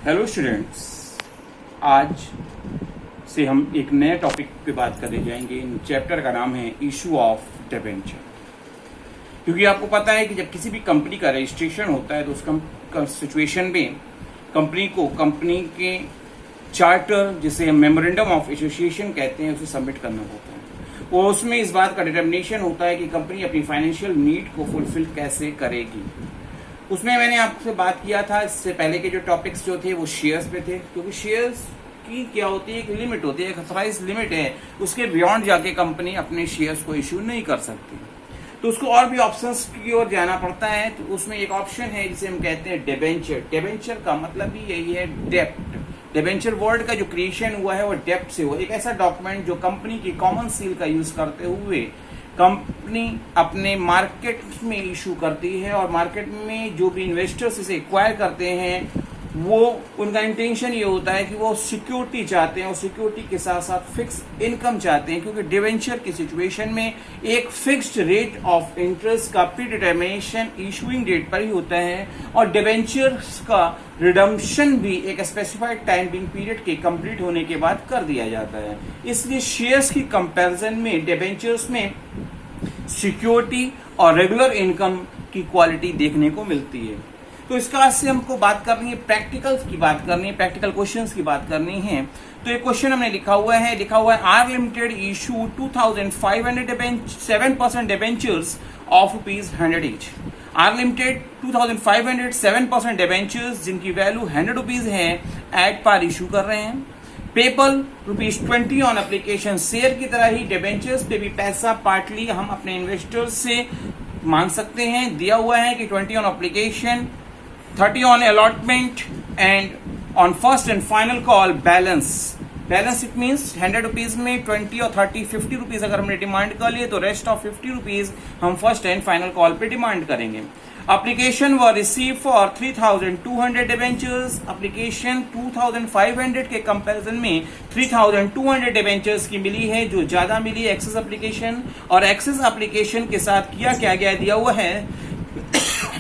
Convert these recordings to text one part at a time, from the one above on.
Hello students, आज से हम एक नए टॉपिक पे बात करने जाएंगे। चैप्टर का नाम है इशू ऑफ डिबेंचर। क्योंकि आपको पता है कि जब किसी भी कंपनी का रजिस्ट्रेशन होता है तो उस सिचुएशन में कंपनी के चार्टर, जिसे मेमोरेंडम ऑफ एसोसिएशन कहते हैं, उसे सबमिट करना होता है। और उसमें इस बात का डिटर्मिनेशन होता है कि कंपनी अपनी फाइनेंशियल नीड को फुलफिल कैसे करेगी। उसमें मैंने आपसे बात किया था, इससे पहले के जो टॉपिक्स जो थे वो शेयर्स पे थे। क्योंकि शेयर्स की क्या होती है, एक लिमिट होती है, एक अथॉराइज लिमिट है, उसके बियॉन्ड जाके कंपनी अपने शेयर्स को इश्यू नहीं कर सकती। तो उसको और भी ऑप्शंस की ओर जाना पड़ता है। तो उसमें एक ऑप्शन है जिसे हम कहते हैं डिबेंचर। डिबेंचर का मतलब ही यही है, डेप्ट। डिबेंचर वर्ड का जो क्रिएशन हुआ है वो डेप्ट से हुआ। एक ऐसा डॉक्यूमेंट जो कंपनी की कॉमन सील का यूज करते हुए कंपनी अपने मार्केट में इशू करती है, और मार्केट में जो भी इन्वेस्टर्स इसे एक्वायर करते हैं वो उनका इंटेंशन ये होता है कि वो सिक्योरिटी चाहते हैं, और सिक्योरिटी के साथ साथ फिक्स इनकम चाहते हैं। क्योंकि डिवेंचर की सिचुएशन में एक फिक्स्ड रेट ऑफ इंटरेस्ट का प्री डिटर्मिनेशन इशूइंग डेट पर ही होता है, और डिवेंचर्स का रिडम्पशन भी एक स्पेसिफाइड टाइमिंग पीरियड के कंप्लीट होने के बाद कर दिया जाता है। इसलिए शेयर्स की कंपैरिजन में डिवेंचर्स में सिक्योरिटी और रेगुलर इनकम की क्वालिटी देखने को मिलती है। तो इसका आज से हमको बात करनी है, प्रैक्टिकल्स की बात करनी है, प्रैक्टिकल क्वेश्चंस की बात करनी है। तो एक क्वेश्चन हमने लिखा हुआ है R limited issue 2500 7% debentures of ₹100 each. R limited 2500 7% debentures जिनकी वैल्यू ₹100 है एट पार इशू कर रहे हैं। PayPal ₹20 on application. शेयर की तरह ही डिबेंचर्स पे भी पैसा पार्टली हम अपने इन्वेस्टर्स से मांग सकते हैं। दिया हुआ है कि 20 on application, 30 on allotment and on first and final call balance. Balance it means ₹100 में 20 और 30 ₹50 अगर हमने डिमांड कर लिए तो रेस्ट ऑफ ₹50 हम फर्स्ट एंड फाइनल कॉल पे डिमांड करेंगे। Application were receive for 3200 debentures. Application 2500 के कंपैरिजन में 3200 डिबेंचर्स की मिली है, जो ज्यादा मिली एक्सेस एप्लीकेशन। और एक्सेस एप्लीकेशन के साथ किया क्या गया, दिया हुआ है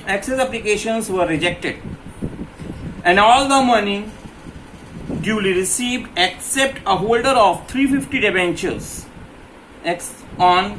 excess applications were rejected and all the money duly received except a holder of 350 debentures on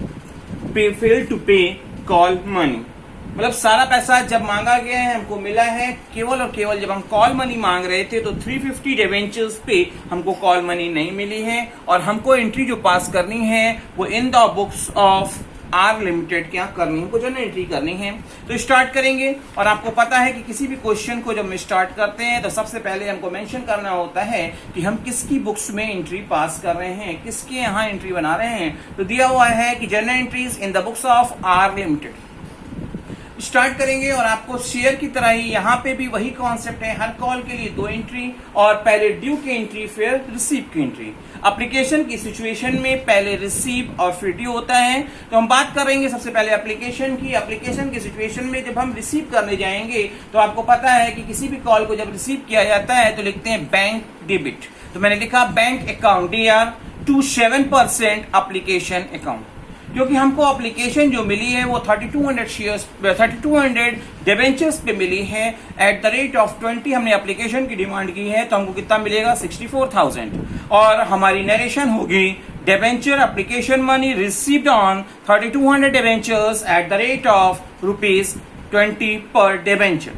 failed to pay call money। मतलब सारा पैसा जब मांगा गया है हमको मिला है, केवल और केवल जब हम कॉल मनी मांग रहे थे तो 350 डिबेंचर्स पे हमको कॉल मनी नहीं मिली है। और हमको एंट्री जो पास करनी है वो in the books of R limited क्या करनी है, कुछ एंट्री करनी है। तो स्टार्ट करेंगे। और आपको पता है कि किसी भी क्वेश्चन को जब हम स्टार्ट करते हैं तो सबसे पहले हमको मेंशन करना होता है कि हम किसकी बुक्स में एंट्री पास कर रहे हैं, किसके यहाँ एंट्री बना रहे हैं। तो दिया हुआ है कि general entries in the books of R limited. Start करेंगे। और आपको शेयर की तरह ही यहाँ पे भी वही कॉन्सेप्ट है, हर कॉल के लिए 2 एंट्री, और पहले ड्यू की एंट्री फिर रिसीव की एंट्री। एप्लीकेशन की सिचुएशन में पहले रिसीव और फिर ड्यू होता है। तो हम बात करेंगे सबसे पहले एप्लीकेशन की। एप्लीकेशन की सिचुएशन में जब हम रिसीव करने जाएंगे तो आपको पता है कि किसी भी कॉल को जब रिसीव किया जाता है तो लिखते हैं बैंक डेबिट। तो मैंने लिखा bank account DR to 7% application account. क्योंकि हमको एप्लीकेशन जो मिली है वो 3200 डिबेंचर्स पे मिली है एट द रेट ऑफ 20। हमने एप्लीकेशन की डिमांड की है तो हमको कितना मिलेगा 64,000। और हमारी नरेशन होगी debenture application money received on 3200 debentures at the rate of ₹20 पर डिबेंचर।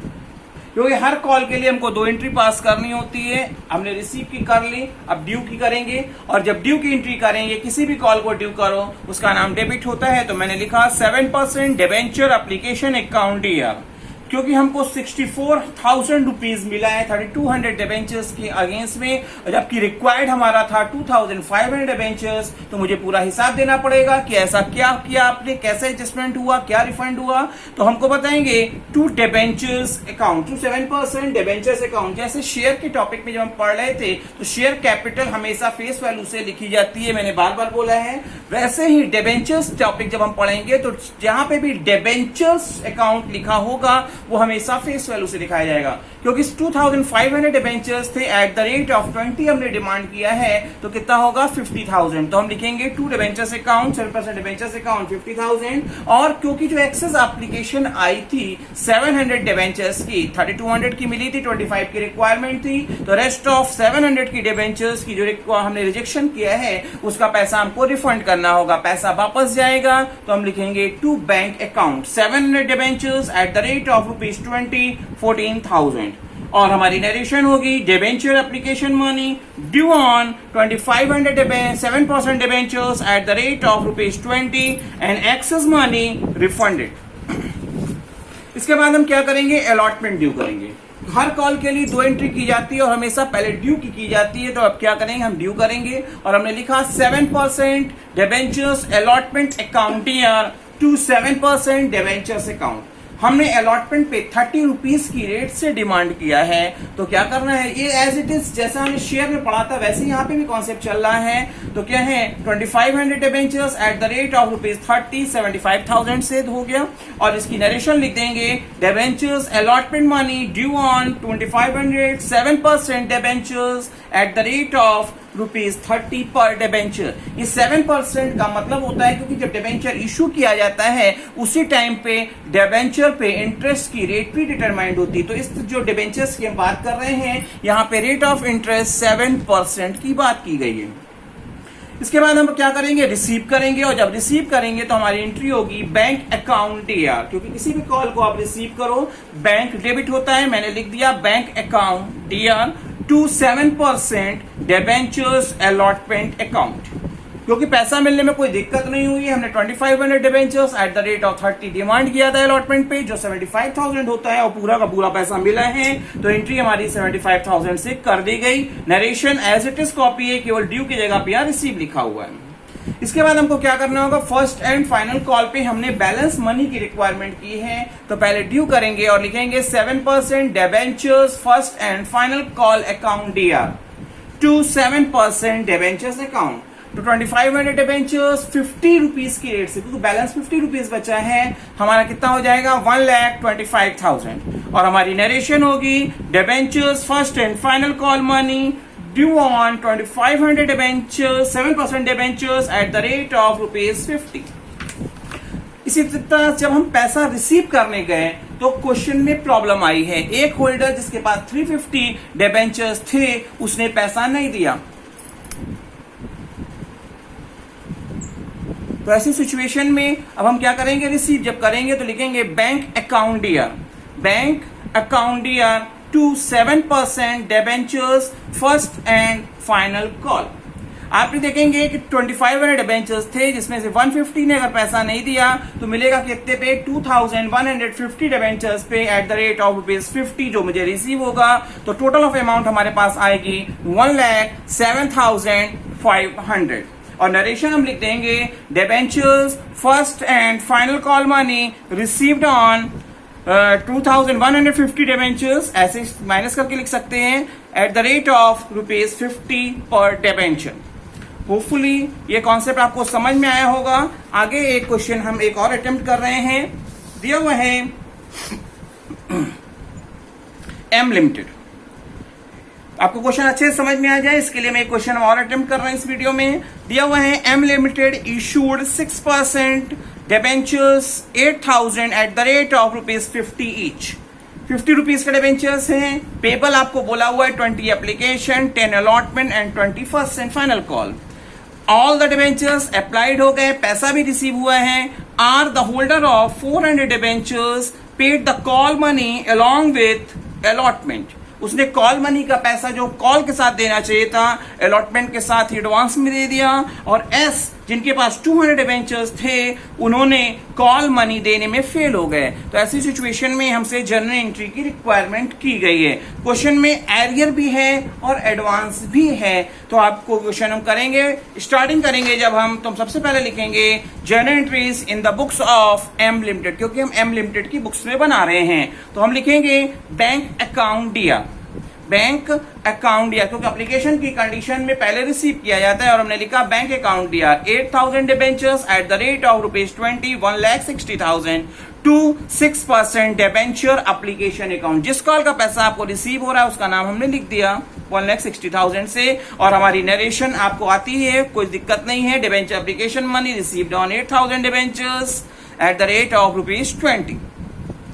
क्योंकि हर कॉल के लिए हमको 2 एंट्री पास करनी होती है। हमने रिसीव की कर ली, अब ड्यू की करेंगे। और जब ड्यू की एंट्री करेंगे, किसी भी कॉल को ड्यू करो उसका नाम डेबिट होता है। तो मैंने लिखा 7% डिबेंचर एप्लीकेशन अकाउंट DR। क्योंकि हमको ₹64,000 मिला है 3200 डिबेंचर्स के अगेंस्ट में, जबकि रिक्वायर्ड हमारा था 2500 डिबेंचर्स। तो मुझे पूरा हिसाब देना पड़ेगा कि ऐसा क्या किया आपने, कैसे एडजस्टमेंट हुआ, क्या रिफंड हुआ। तो हमको बताएंगे to debentures account, to 7% debentures account. जैसे शेयर के टॉपिक में जब हम पढ़ रहे थे तो शेयर कैपिटल हमेशा फेस वैल्यू से लिखी जाती है, मैंने बार बार बोला है। वैसे ही डिबेंचर्स टॉपिक जब हम पढ़ेंगे तो जहां पे भी डिबेंचर्स अकाउंट लिखा होगा वो हमेशा फेस वैल्यू से दिखाया जाएगा। क्योंकि 2500 डिबेंचर्स थे, एट द रेट ऑफ 20 हमने डिमांड किया है, तो कितना होगा 50,000। तो हम लिखेंगे 2 डिबेंचर्स अकाउंट 7% डिबेंचर्स अकाउंट 50,000। और क्योंकि जो एक्सेस एप्लीकेशन आई थी 700 डिबेंचर्स की, 3200 की मिली थी, 25 की रिक्वायरमेंट थी, तो रेस्ट ऑफ 700 की डिबेंचर्स की जो हमने रिजेक्शन किया है उसका पैसा हमको रिफंड करना होगा, पैसा वापस जाएगा। तो हम लिखेंगे to bank account 700 debentures at the rate of ₹20 14,000। और हमारी नरेशन होगी debenture application money due on 2500 7% debentures at the rate of ₹20 and excess money refunded. इसके बाद हम क्या करेंगे, अलॉटमेंट ड्यू करेंगे। हर कॉल के लिए 2 एंट्री की जाती है और हमेशा पहले ड्यू की जाती है। तो अब क्या करेंगे, हम ड्यू करेंगे और हमने लिखा 7% debentures allotment account year to 7% debentures account. हमने अलॉटमेंट पे 30 रुपीज की रेट से डिमांड किया है। तो क्या करना है, ये एज इट इज जैसा हमने शेयर में पढ़ा था वैसे यहाँ पे भी कॉन्सेप्ट चल रहा है। तो क्या है, 2500 debentures at the rate of ₹30 75,000 से हो गया। और इसकी नरेशन लिख देंगे debentures allotment money due on 2500 7% debentures at the rate of ₹30 पर डिबेंचर। ये 7% का मतलब होता है क्योंकि जब डिबेंचर इशू किया जाता है उसी टाइम पे डिबेंचर पे इंटरेस्ट की रेट भी डिटरमाइंड होती है। तो इस जो डिबेंचर्स की हम बात कर रहे हैं यहाँ पे रेट ऑफ इंटरेस्ट 7% की बात की गई है। इसके बाद हम क्या करेंगे, रिसीव करेंगे। और जब रिसीव करेंगे तो हमारी एंट्री होगी बैंक अकाउंट डीआर, क्योंकि किसी भी कॉल को आप रिसीव करो बैंक डेबिट होता है। मैंने लिख दिया bank account DR to 7% debentures allotment account. क्योंकि पैसा मिलने में कोई दिक्कत नहीं हुई है, हमने 2500 debentures at the rate of 30 demand किया था अलॉटमेंट पे, जो 75,000 होता है, और पूरा का पूरा पैसा मिला है। तो एंट्री हमारी 75,000 से कर दी गई। Narration as it is copy है, केवल ड्यू की जगह पे रिसीव लिखा हुआ है। इसके बाद हमको क्या करना होगा, फर्स्ट एंड फाइनल कॉल पे हमने बैलेंस मनी की रिक्वायरमेंट की है। तो पहले ड्यू करेंगे और लिखेंगे 7% debentures first and final call account DR to 7% debentures account. तो 2500 डिबेंचर्स 50 रुपीज की रेट से, क्योंकि बैलेंस 50 रुपीज बचा है, हमारा कितना हो जाएगा 1,25,000। और हमारी नरेशन होगी debentures first and final call money due on 2500 debentures 7% debentures at the rate of ₹50। इसी तरह जब हम पैसा रिसीव करने गए तो क्वेश्चन में प्रॉब्लम आई है। एक होल्डर जिसके पास 350 डिबेंचर्स थे उसने पैसा नहीं दिया। तो ऐसी सिचुएशन में अब हम क्या करेंगे, रिसीव जब करेंगे तो लिखेंगे bank account DR to 7% debentures first and final call. आप भी देखेंगे कि 2500 डिबेंचर्स थे जिसमें से 150 ने अगर पैसा नहीं दिया तो मिलेगा कितने पे, 2150 डिबेंचर्स पे एट द रेट ऑफ ₹50 जो मुझे रिसीव होगा। तो टोटल ऑफ अमाउंट हमारे पास आएगी 1,07,500। और नरेशन हम लिख देंगे debentures first and final call money received on 2150 debentures, ऐसे माइनस करके लिख सकते हैं, एट द रेट ऑफ ₹50 पर डिबेंचर। होपफुली ये कॉन्सेप्ट आपको समझ में आया होगा। आगे एक क्वेश्चन हम एक और अटेम्प्ट कर रहे हैं, दिया हुआ है एम लिमिटेड। आपको क्वेश्चन अच्छे से समझ में आ जाए इसके लिए मैं एक क्वेश्चन और अटेम्प्ट कर रहा हूं इस वीडियो में। दिया हुआ है M limited issued 6% debentures 8,000 at the rate of ₹50 each. 50 rupees का डिबेंचर्स हैं। पेबल आपको बोला हुआ है 20 application 10 allotment and 21st and final call. All the debentures applied हो गए, पैसा भी रिसीव हुआ है। R the holder of 400 debentures paid the call money along with allotment. उसने कॉल मनी का पैसा जो कॉल के साथ देना चाहिए था अलॉटमेंट के साथ ही एडवांस में दे दिया। और एस जिनके पास 200 डिबेंचर्स थे उन्होंने कॉल मनी देने में फेल हो गए। तो ऐसी सिचुएशन में हमसे जर्नल एंट्री की रिक्वायरमेंट की गई है। क्वेश्चन में एरियर भी है और एडवांस भी है। तो आपको क्वेश्चन हम करेंगे, स्टार्टिंग करेंगे जब हम, तो हम सबसे पहले लिखेंगे journal entries in the books of M limited, क्योंकि हम एम लिमिटेड की बुक्स में बना रहे हैं। तो हम लिखेंगे bank account DR, bank account DR, क्योंकि एप्लीकेशन की कंडीशन में पहले रिसीव किया जाता है। और हमने लिखा bank account DR 8,000 debentures at the rate of ₹20 1,60,000 to 6% debenture application account. जिस कॉल का पैसा आपको रिसीव हो रहा है उसका नाम हमने लिख दिया 1,60,000 से, और हमारी नरेशन आपको आती है, कोई दिक्कत नहीं है। Debenture application money received on 8,000 debentures at the rate of ₹20।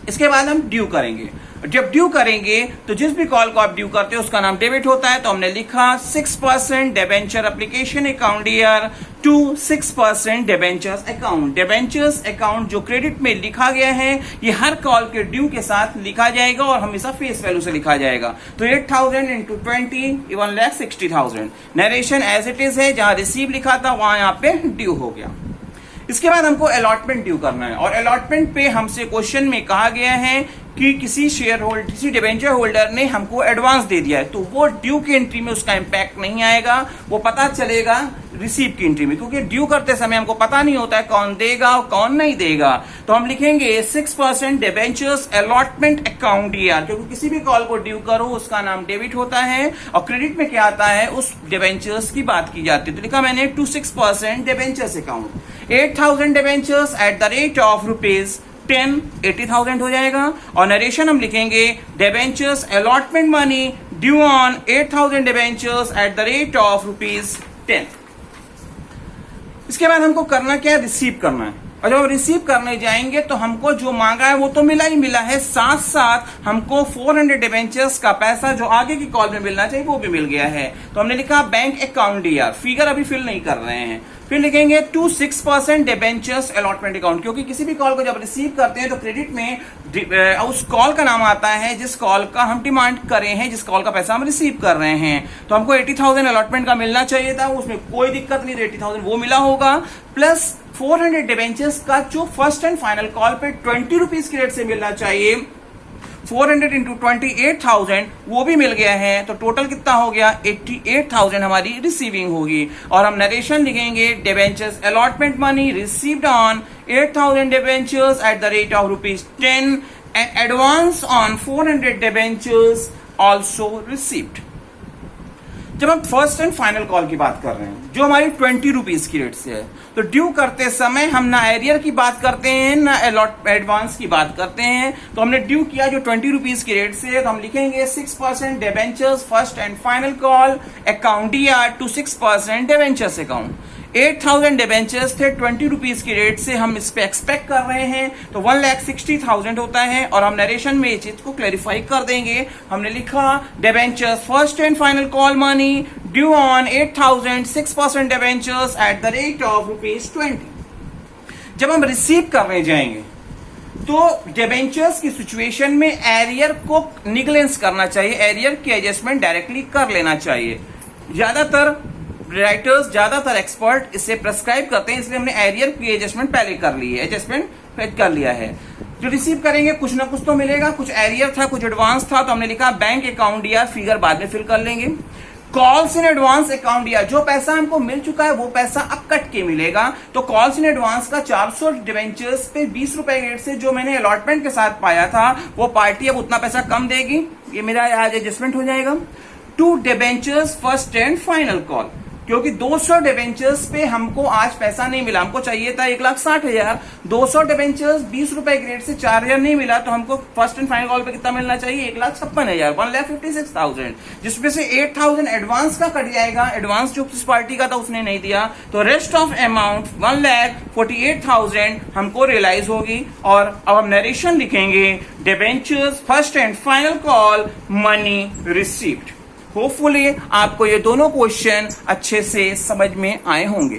इसके बाद हम ड्यू करेंगे। जब ड्यू करेंगे तो जिस भी कॉल को आप ड्यू करते हो उसका नाम डेबिट होता है, तो हमने लिखा 6% debenture application account year to 6% debentures account. Debentures account जो क्रेडिट में लिखा गया है ये हर कॉल के ड्यू के साथ लिखा जाएगा और हमेशा फेस वैल्यू से लिखा जाएगा। तो 8,000 into 20 1,60,000। Narration as it is है, जहां रिसीव लिखा था वहां यहाँ पे ड्यू हो गया। इसके बाद हमको अलॉटमेंट ड्यू करना है, और अलॉटमेंट पे हमसे क्वेश्चन में कहा गया है कि किसी शेयर होल्डर, किसी डिबेंचर होल्डर ने हमको एडवांस दे दिया है, तो वो ड्यू की एंट्री में उसका इंपैक्ट नहीं आएगा, वो पता चलेगा रिसीव की एंट्री में, क्योंकि ड्यू करते समय हमको पता नहीं होता है कौन देगा और कौन नहीं देगा। तो हम लिखेंगे 6% डिबेंचर्स अलॉटमेंट अकाउंट ईयर, क्योंकि किसी भी कॉल को ड्यू करो उसका नाम डेबिट होता है और क्रेडिट में क्या आता है, उस डिबेंचर्स की बात की जाती है। तो लिखा मैंने to 6% debentures account. 8,000 debentures at the rate of ₹10, 80,000 हो जाएगा। और नरेशन हम लिखेंगे debentures allotment money due on 8,000 debentures at the rate of ₹10। इसके बाद हमको करना क्या है, रिसीव करना है। और जब हम रिसीव करने जाएंगे तो हमको जो मांगा है वो तो मिला ही मिला है, साथ साथ हमको 400 डिबेंचर्स का पैसा जो आगे की कॉल में मिलना चाहिए वो भी मिल गया है। तो हमने लिखा बैंक अकाउंट ईयर, फिगर अभी फिल नहीं कर रहे हैं। फिर लिखेंगे टू 6% डिबेंचर्स अलॉटमेंट अकाउंट, क्योंकि किसी भी कॉल को जब रिसीव करते हैं तो क्रेडिट में उस कॉल का नाम आता है जिस कॉल का हम डिमांड करे हैं, जिस कॉल का पैसा हम रिसीव कर रहे हैं। तो हमको 80,000 अलॉटमेंट का मिलना चाहिए था, उसमें कोई दिक्कत नहीं, 80,000 वो मिला होगा, प्लस 400 डिबेंचर्स का जो फर्स्ट एंड फाइनल कॉल पे ₹20 की रेट से मिलना चाहिए, 400 इंटू 28,000 वो भी मिल गया है। तो टोटल कितना हो गया, 88,000 हमारी रिसीविंग होगी। और हम नरेशन लिखेंगे debentures allotment money received on 8,000 debentures at the rate of ₹10 and advance on 400 debentures also received. जब हम फर्स्ट एंड फाइनल कॉल की बात कर रहे हैं जो हमारी ₹20 की रेट से है, तो ड्यू करते समय हम ना एरियर की बात करते हैं ना एडवांस की बात करते हैं। तो हमने ड्यू किया जो ₹20 की रेट से है, तो हम लिखेंगे 6% debentures first and final call account year to 6% debentures account. 8,000 debentures थे, ₹20 की रेट से हम इस पे एक्सपेक्ट कर रहे हैं, तो 1,60,000 होता है। और हम नरेशन में ये चीज को क्लैरिफाई कर देंगे। हमने लिखा debentures first and final call money due on 8,000 6% debentures at the rate of ₹20। जब हम रिसीव करने जाएंगे तो डिबेंचर्स की सिचुएशन में एरियर को निगलेंस करना चाहिए, एरियर की एडजस्टमेंट डायरेक्टली कर लेना चाहिए। ज्यादातर राइटर्स, ज्यादातर एक्सपर्ट इसे प्रेस्क्राइब करते हैं, इसलिए हमने एरियर की एडजस्टमेंट पहले कर ली है, एडजस्टमेंट कर लिया है। जो रिसीव करेंगे कुछ ना कुछ तो मिलेगा, कुछ एरियर था, कुछ एडवांस था, तो हमने लिखा बैंक अकाउंट या फिगर बाद में फिल कर लेंगे। कॉल्स इन एडवांस अकाउंट या जो पैसा हमको मिल चुका है वो पैसा अब कट के मिलेगा। तो कॉल्स इन एडवांस का 400 डिबेंचर्स पे ₹20 रेट से जो मैंने अलॉटमेंट के साथ पाया था वो पार्टी अब उतना पैसा कम देगी, ये मेरा आज एडजस्टमेंट हो जाएगा। To debentures first and final call, क्योंकि 200 डिबेंचर्स पे हमको आज पैसा नहीं मिला, हमको चाहिए था 1,60,000, 200 डिबेंचर्स ₹20 की रेट से 4,000 नहीं मिला, तो हमको फर्स्ट एंड फाइनल कॉल पे कितना मिलना चाहिए, 1,56,000, 1,56,000, जिसमें से 8,000 एडवांस का कट जाएगा, एडवांस जो किस पार्टी का था उसने नहीं दिया, तो रेस्ट ऑफ अमाउंट 1,48,000 हमको रियलाइज होगी। और अब हम नरेशन लिखेंगे debentures first and final call money received. Hopefully आपको ये दोनों क्वेश्चन अच्छे से समझ में आए होंगे।